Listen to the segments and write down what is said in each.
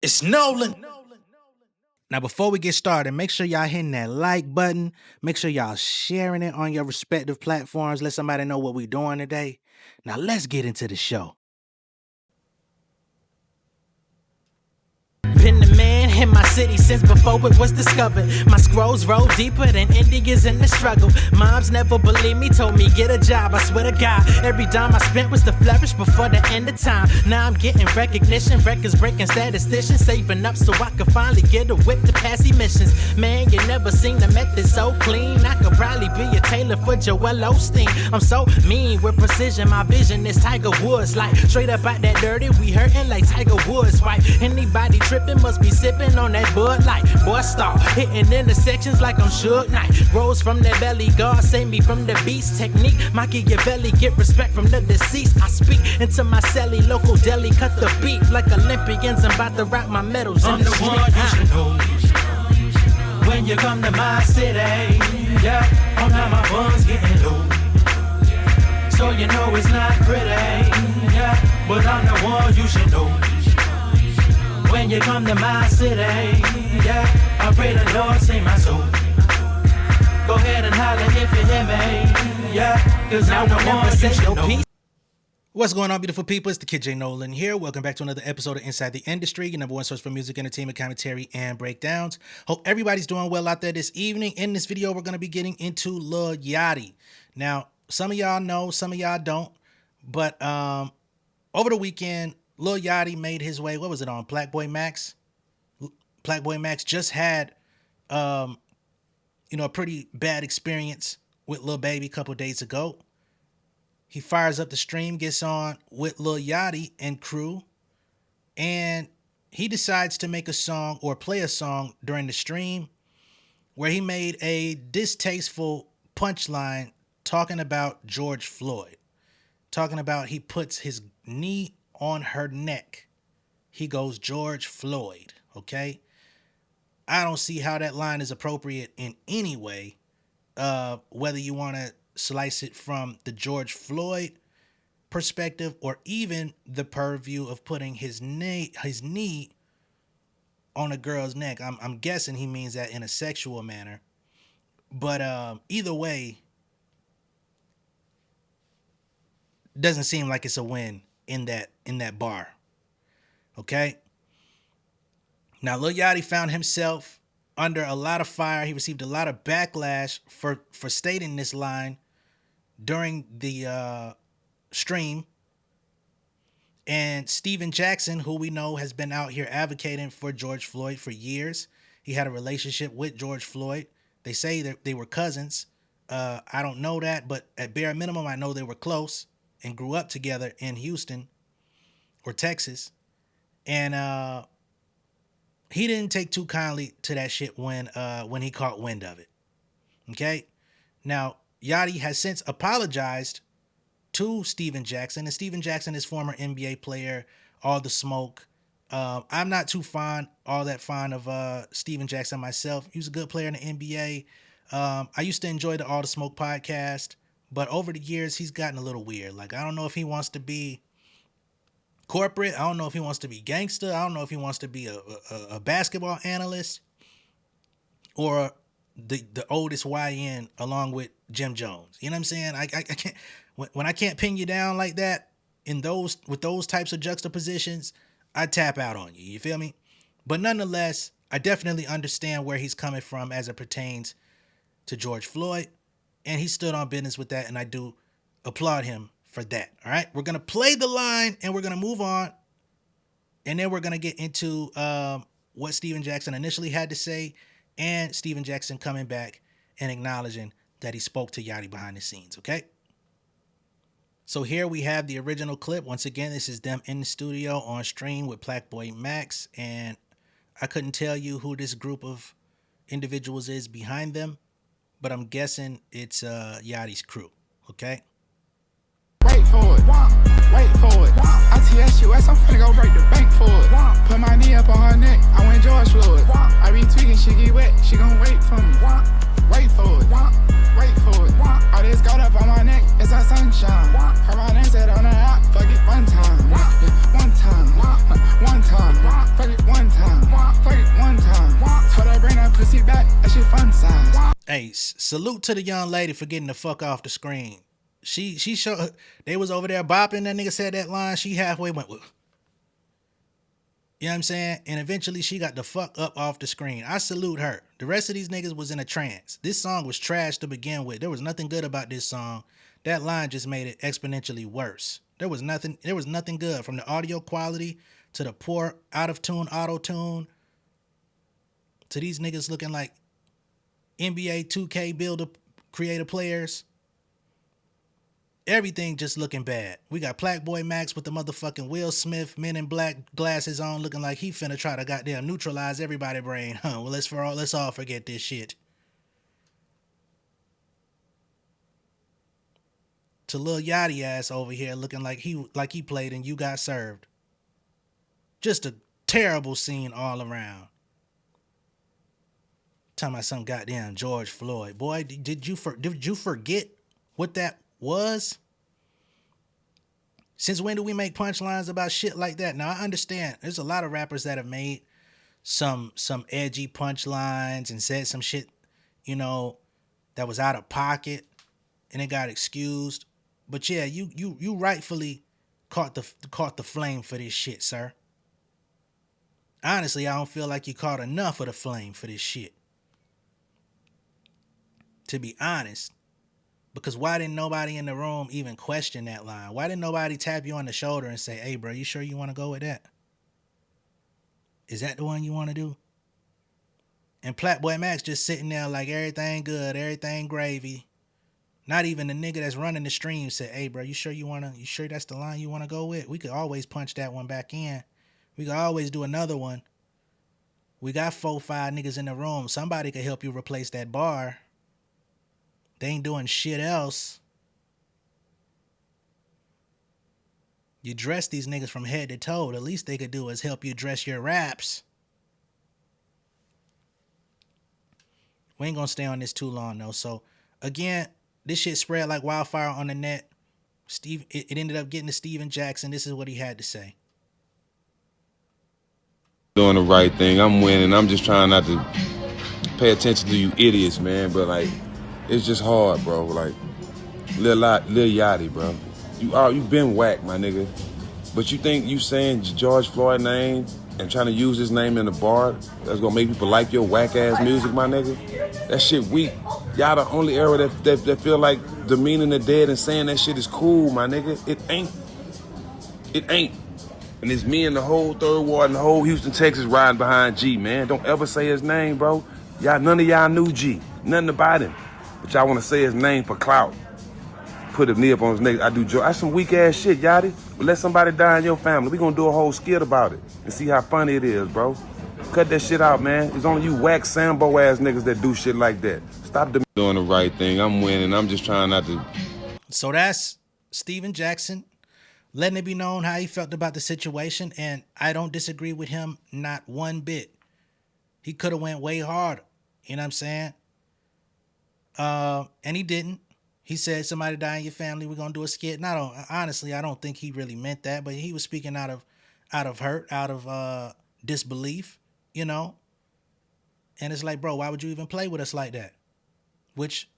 It's Nolan. Now, before we get started, make sure y'all hitting that like button. Make sure y'all sharing it on your respective platforms. Let somebody know what we're doing today. Now, let's get into the show. Been the man in my city since before it was discovered. My scrolls roll deeper than Indians in the struggle. Moms never believed me, told me get a job. I swear to God, every dime I spent was to flourish before the end of time. Now I'm getting recognition, records breaking statisticians, saving up so I could finally get a whip to pass emissions. Man, you never seen the method so clean. I could probably be a tailor for Joel Osteen. I'm so mean with precision, my vision is Tiger Woods. Like straight up out that dirty, we hurting like Tiger Woods. Right? Anybody tripping must be sipping on that Bud Light. Boy, start hitting intersections like I'm Suge Knight. Rose from the belly, God save me from the beast technique. Machiavelli, get respect from the deceased. I speak into my celly, local deli, cut the beef like Olympians. I'm about to rock my medals in the street. I'm the one you should know when you come to my city. Yeah, I'm not my funds getting low, so you know it's not pretty. Yeah, but I'm the one you should know when you come to my city. Yeah, I pray the Lord save my soul. Go ahead and holler if you hear me. Yeah, cause I'm the one you should know. What's going on, beautiful people? It's the kid J Nolan here. Welcome back to another episode of Inside the Industry, your number one source for music, entertainment, commentary, and breakdowns. Hope everybody's doing well out there this evening. In this video, we're going to be getting into Lil Yachty. Now, some of y'all know, some of y'all don't, but over the weekend, Lil Yachty made his way. What was it on? Black Boy Max? Black Boy Max just had, a pretty bad experience with Lil Baby a couple days ago. He fires up the stream, gets on with Lil Yachty and crew, and he decides to make a song or play a song during the stream where he made a distasteful punchline talking about George Floyd, talking about he puts his knee on her neck. He goes, George Floyd, okay? I don't see how that line is appropriate in any way, whether you want to slice it from the George Floyd perspective or even the purview of putting his knee on a girl's neck. I'm guessing he means that in a sexual manner, but either way, doesn't seem like it's a win in that bar. Okay. Now Lil Yachty found himself under a lot of fire. He received a lot of backlash for stating this line during the stream. And Steven Jackson, who we know has been out here advocating for George Floyd for years. He had a relationship with George Floyd. They say that they were cousins. I don't know that, but at bare minimum, I know they were close and grew up together in Houston or Texas. And he didn't take too kindly to that shit when he caught wind of it. Okay? Now, Yachty has since apologized to Steven Jackson, and Steven Jackson is former NBA player, All the Smoke. I'm not all that fond of Steven Jackson myself. He was a good player in the NBA. I used to enjoy the All the Smoke podcast, but over the years, he's gotten a little weird. Like, I don't know if he wants to be corporate. I don't know if he wants to be gangster. I don't know if he wants to be a basketball analyst or the oldest YN along with Jim Jones. You know what I'm saying? I can't, when I can't pin you down like that with those types of juxtapositions, I tap out on you. You feel me? But nonetheless, I definitely understand where he's coming from as it pertains to George Floyd, and he stood on business with that, and I do applaud him for that. All right, we're gonna play the line and we're gonna move on, and then we're gonna get into what Steven Jackson initially had to say, and Steven Jackson coming back and acknowledging that he spoke to Yachty behind the scenes. Okay, so here we have the original clip. Once again, this is them in the studio on stream with Black Boy Max, and I couldn't tell you who this group of individuals is behind them, but I'm guessing it's Yachty's crew. Okay. Wait for it, wait for it. ITSUS, I'm finna go break the bank for it. Put my knee up on her neck, I went George Floyd. I be tweaking, she get wet, she gon' wait for me. Wait for it, wait for it. All this gold up on my neck, it's our sunshine. Her my name said on the app, fuck it one time. One time, fuck it one time. Hey, salute to the young lady for getting the fuck off the screen. She showed, they was over there bopping. That nigga said that line. She halfway went, you know what I'm saying? And eventually she got the fuck up off the screen. I salute her. The rest of these niggas was in a trance. This song was trash to begin with. There was nothing good about this song. That line just made it exponentially worse. There was nothing good, from the audio quality to the poor out of tune auto tune to these niggas looking like NBA 2K builder creator players. Everything just looking bad. We got Blackboy Max with the motherfucking Will Smith Men in Black glasses on, looking like he finna try to goddamn neutralize everybody's brain. Well, let's all forget this shit. To Lil Yachty ass over here looking like he played and You Got Served. Just a terrible scene all around. Talking about some goddamn George Floyd. Boy, did you forget what that was? Since when do we make punchlines about shit like that? Now I understand there's a lot of rappers that have made some edgy punchlines and said some shit, that was out of pocket and it got excused. But yeah, you rightfully caught the flame for this shit, sir. Honestly, I don't feel like you caught enough of the flame for this shit. To be honest. Because why didn't nobody in the room even question that line? Why didn't nobody tap you on the shoulder and say, hey, bro, you sure you want to go with that? Is that the one you want to do? And Blackboy Max just sitting there like everything good, everything gravy. Not even the nigga that's running the stream said, hey, bro, you sure that's the line you want to go with? We could always punch that one back in. We could always do another one. We got 4-5 niggas in the room. Somebody could help you replace that bar. They ain't doing shit else. You dress these niggas from head to toe. The least they could do is help you dress your raps. We ain't gonna stay on this too long though. So again, this shit spread like wildfire on the net. It ended up getting to Steven Jackson. This is what he had to say. Doing the right thing. I'm winning. I'm just trying not to pay attention to you idiots, man. But like, it's just hard, bro. Like, Lil Yachty, bro. You been whack, my nigga. But you think you saying George Floyd name and trying to use his name in the bar that's gonna make people like your whack ass music, my nigga? That shit weak. Y'all the only era that feel like demeaning the dead and saying that shit is cool, my nigga. It ain't. It ain't. And it's me and the whole Third Ward and the whole Houston, Texas riding behind G, man. Don't ever say his name, bro. None of y'all knew G. Nothing about him. But y'all want to say his name for clout. Put a knee up on his neck. That's some weak ass shit, Yachty. But let somebody die in your family. We gonna do a whole skit about it and see how funny it is, bro. Cut that shit out, man. It's only you whack Sambo ass niggas that do shit like that. Stop doing the right thing. I'm winning. I'm just trying not to. So that's Steven Jackson letting it be known how he felt about the situation, and I don't disagree with him not one bit. He could have went way harder. You know what I'm saying? And he didn't. He said, somebody die in your family, we're gonna do a skit. And honestly, I don't think he really meant that, but he was speaking out of hurt, out of disbelief, And it's like, bro, why would you even play with us like that? Which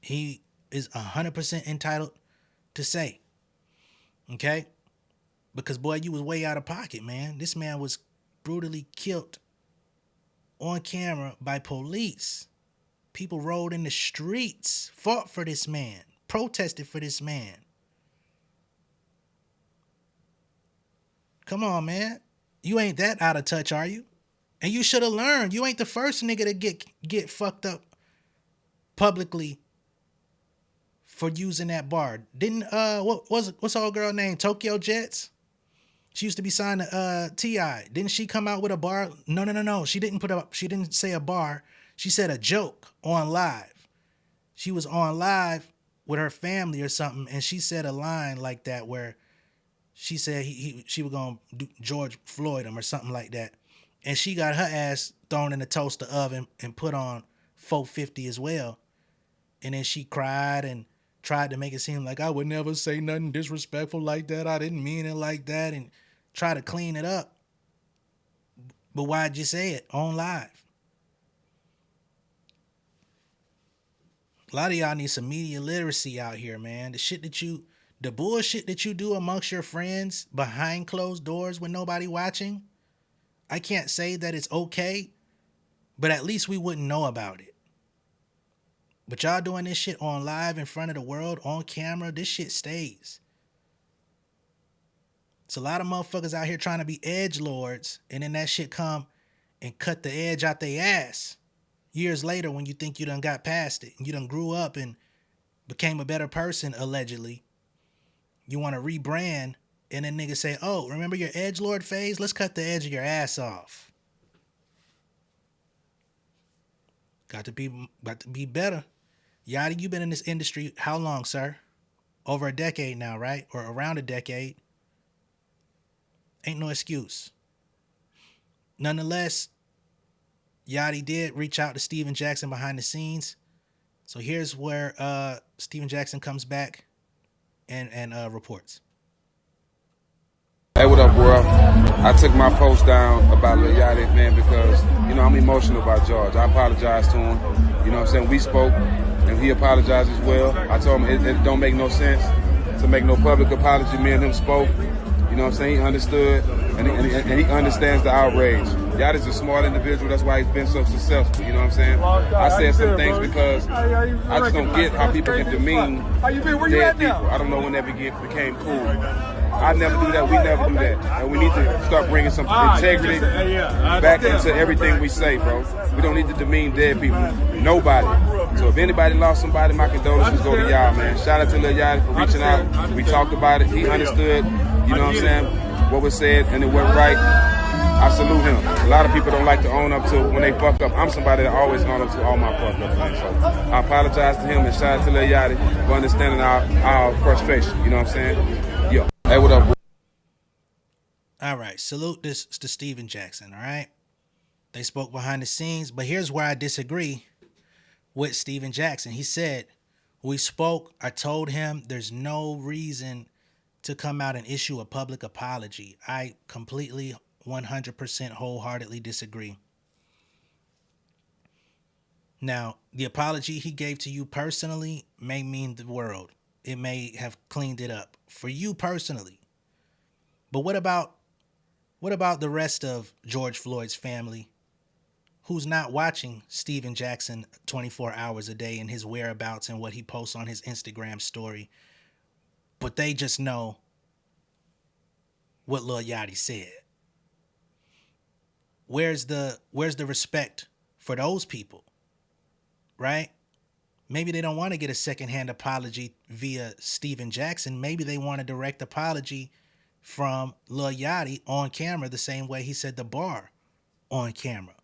he is 100% entitled to say. Okay? Because, boy, you was way out of pocket, man. This man was brutally killed on camera by police. People rode in the streets, fought for this man, protested for this man. Come on, man. You ain't that out of touch, are you? And you should have learned. You ain't the first nigga to get fucked up publicly for using that bar. Didn't what's our girl name? Tokyo Jets? She used to be signed to T.I. Didn't she come out with a bar? No. She didn't say a bar. She said a joke on live. She was on live with her family or something, and she said a line like that where she said she was gonna do George Floyd him or something like that. And she got her ass thrown in the toaster oven and put on 450 as well. And then she cried and tried to make it seem like I would never say nothing disrespectful like that. I didn't mean it like that, and try to clean it up. But why'd you say it on live? A lot of y'all need some media literacy out here, man. The bullshit that you do amongst your friends behind closed doors with nobody watching, I can't say that it's okay, but at least we wouldn't know about it. But y'all doing this shit on live in front of the world, on camera, this shit stays. It's a lot of motherfuckers out here trying to be edgelords, and then that shit come and cut the edge out their ass years later when you think you done got past it and you done grew up and became a better person, allegedly. You want to rebrand, and then niggas say, oh, remember your edgelord phase? Let's cut the edge of your ass off. Got to be better. Yachty, you been in this industry how long, sir? Over a decade now, right? Or around a decade. Ain't no excuse. Nonetheless, Yachty did reach out to Steven Jackson behind the scenes. So here's where Steven Jackson comes back and reports. Hey, what up, world? I took my post down about Lil Yachty, man, because, you know, I'm emotional about George. I apologize to him. You know what I'm saying? We spoke, and he apologized as well. I told him it don't make no sense to make no public apology. Me and him spoke. You know what I'm saying? He understood, and he understands the outrage. Yachty's a smart individual. That's why he's been so successful. You know what I'm saying? I said some things because I just don't get how people can demean dead people. I don't know when that became cool. I never do that. We never do that. And we need to start bringing some integrity back into everything we say, bro. We don't need to demean dead people. Nobody. So if anybody lost somebody, my condolences go to y'all, man. Shout out to Lil Yachty for reaching out. We talked about it. He understood, you know what I'm saying, what was said, and it went right. I salute him. A lot of people don't like to own up to when they fuck up. I'm somebody that always own up to all my fuck up things. So I apologize to him and shout out to Lil Yachty for understanding our frustration. You know what I'm saying? Yo. Hey, what up, bro? All right. Salute this to Steven Jackson, all right? They spoke behind the scenes, but here's where I disagree with Steven Jackson. He said, we spoke. I told him there's no reason to come out and issue a public apology. I completely 100% wholeheartedly disagree. Now, the apology he gave to you personally may mean the world. It may have cleaned it up for you personally. But what about the rest of George Floyd's family who's not watching Steven Jackson 24 hours a day and his whereabouts and what he posts on his Instagram story, but they just know what Lil Yachty said? Where's the respect for those people, right? Maybe they don't want to get a secondhand apology via Steven Jackson. Maybe they want a direct apology from Lil Yachty on camera, the same way he said the bar on camera.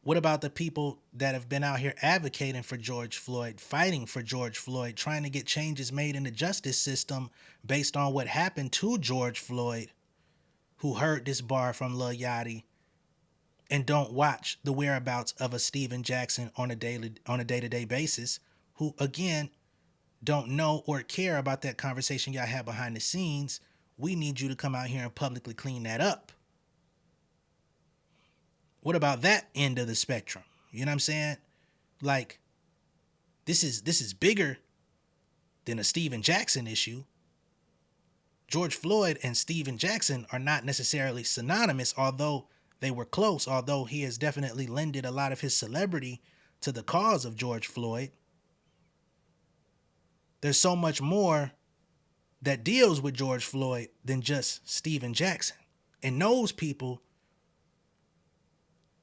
What about the people that have been out here advocating for George Floyd, fighting for George Floyd, trying to get changes made in the justice system based on what happened to George Floyd, who heard this bar from Lil Yachty and don't watch the whereabouts of a Steven Jackson on a day-to-day basis, who, again, don't know or care about that conversation y'all have behind the scenes? We need you to come out here and publicly clean that up. What about that end of the spectrum? You know what I'm saying? Like, this is bigger than a Steven Jackson issue. George Floyd and Steven Jackson are not necessarily synonymous, although they were close, although he has definitely lended a lot of his celebrity to the cause of George Floyd. There's so much more that deals with George Floyd than just Steven Jackson. And those people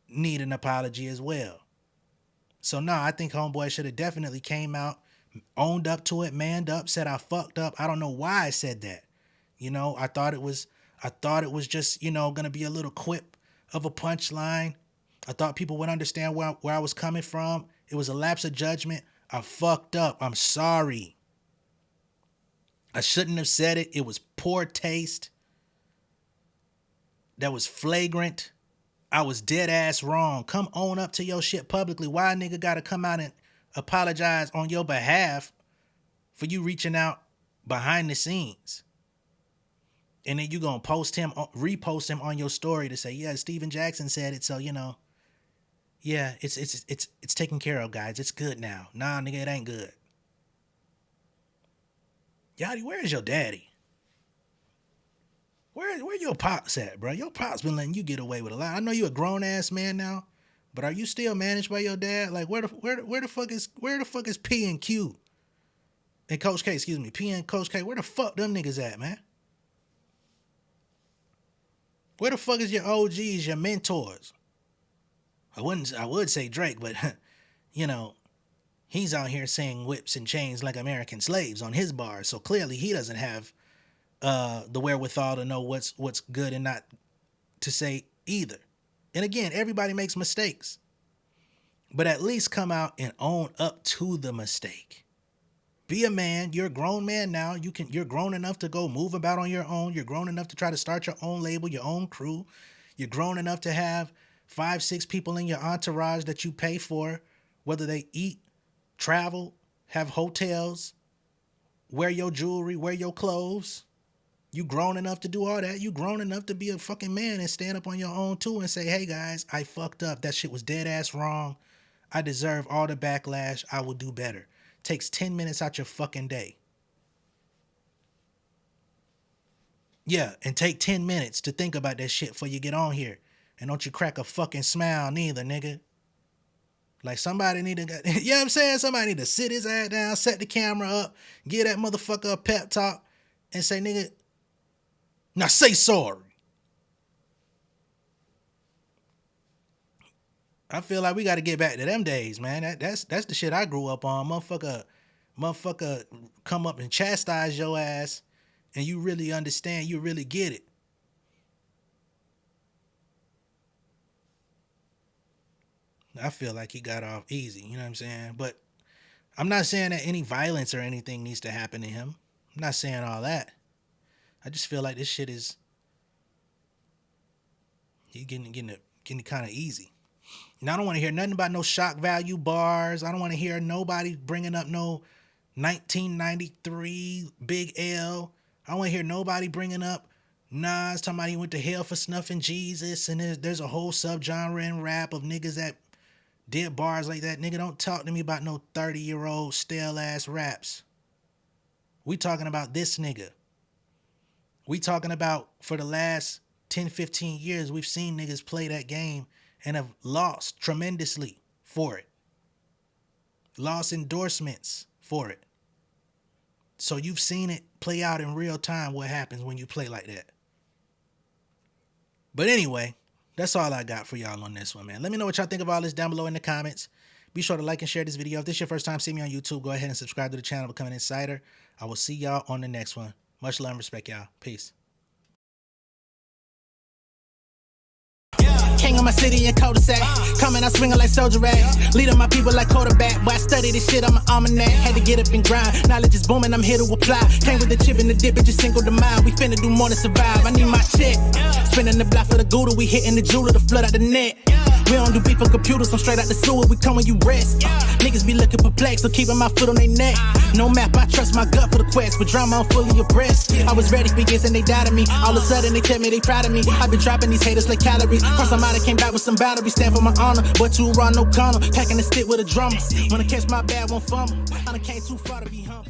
need an apology as well. So no, I think homeboy should have definitely came out, owned up to it, manned up, said I fucked up. I don't know why I said that. You know, I thought it was just, you know, gonna be a little quip of a punchline. I thought people would understand where I was coming from. It was a lapse of judgment. I fucked up. I'm sorry. I shouldn't have said it. It was poor taste. That was flagrant. I was dead ass wrong. Come own up to your shit publicly. Why a nigga gotta come out and apologize on your behalf for you reaching out behind the scenes? And then you gonna repost him on your story to say, yeah, Steven Jackson said it, so, you know, Yeah, it's taken care of, guys. It's good now. Nah, nigga, it ain't good. Yachty, where is your daddy? Where your pops at, bro? Your pops been letting you get away with a lot. I know you a grown ass man now, but are you still managed by your dad? Like where the fuck is P and Q? And Coach K, excuse me, P and Coach K, where the fuck them niggas at, man? Where the fuck is your OGs, your mentors? I would say Drake, but you know, he's out here saying whips and chains like American slaves on his bars. So clearly he doesn't have the wherewithal to know what's good and not to say either. And again, everybody makes mistakes, but at least come out and own up to the mistake. Be a man. You're a grown man now. You're grown enough to go move about on your own. You're grown enough to try to start your own label, your own crew. You're grown enough to have 5-6 people in your entourage that you pay for, whether they eat, travel, have hotels, wear your jewelry, wear your clothes. You grown enough to do all that. You grown enough to be a fucking man and stand up on your own too and say, hey guys, I fucked up. That shit was dead ass wrong. I deserve all the backlash. I will do better. Takes 10 minutes out your fucking day. Yeah, and take 10 minutes to think about that shit before you get on here. And don't you crack a fucking smile neither, nigga. Like somebody need to, you know what I'm saying? Somebody need to sit his ass down, set the camera up, give that motherfucker a pep talk and say, nigga, now say sorry. I feel like we got to get back to them days, man. That's the shit I grew up on. Motherfucker come up and chastise your ass and you really understand, you really get it. I feel like he got off easy, you know what I'm saying? But I'm not saying that any violence or anything needs to happen to him. I'm not saying all that. I just feel like this shit is, he's getting kind of easy. And I don't want to hear nothing about no shock value bars. I don't want to hear nobody bringing up no 1993 Big L. I don't want to hear nobody bringing up Nas talking about he went to hell for snuffing Jesus. And there's a whole subgenre in rap of niggas that did bars like that. Nigga, don't talk to me about no 30-year-old stale ass raps. We talking about this nigga. We talking about for the last 10, 15 years, we've seen niggas play that game and have lost tremendously for it. Lost endorsements for it. So you've seen it play out in real time what happens when you play like that. But anyway, that's all I got for y'all on this one, man. Let me know what y'all think of all this down below in the comments. Be sure to like and share this video. If this is your first time seeing me on YouTube, go ahead and subscribe to the channel, become an insider. I will see y'all on the next one. Much love and respect, y'all. Peace. King of my city and cul-de-sac. Coming out swinging like soldier rags. Leading my people like quarterback. Boy, I study this shit, I'm an almanac. Had to get up and grind. Knowledge is booming, I'm here to apply. Came with the chip and the dip, it just single the mind. We finna do more to survive. I need my check. Spinning the block for the Gouda. We hitting the jeweler to flood out the net. We don't do beef on computers, I'm straight out the sewer. We come when you rest. Niggas be looking perplexed, so keeping my foot on their neck. No map, I trust my gut for the quest. With drama, I'm fully abreast. I was ready for years and they doubted me. All of a sudden they tell me they proud of me. I've been dropping these haters like calories. Cross them out, I came back with some boundaries. Stand for my honor, but too raw, no corner. Packing the stick with a drummer. Wanna catch my bad, won't fumble. I done came too far to be humble.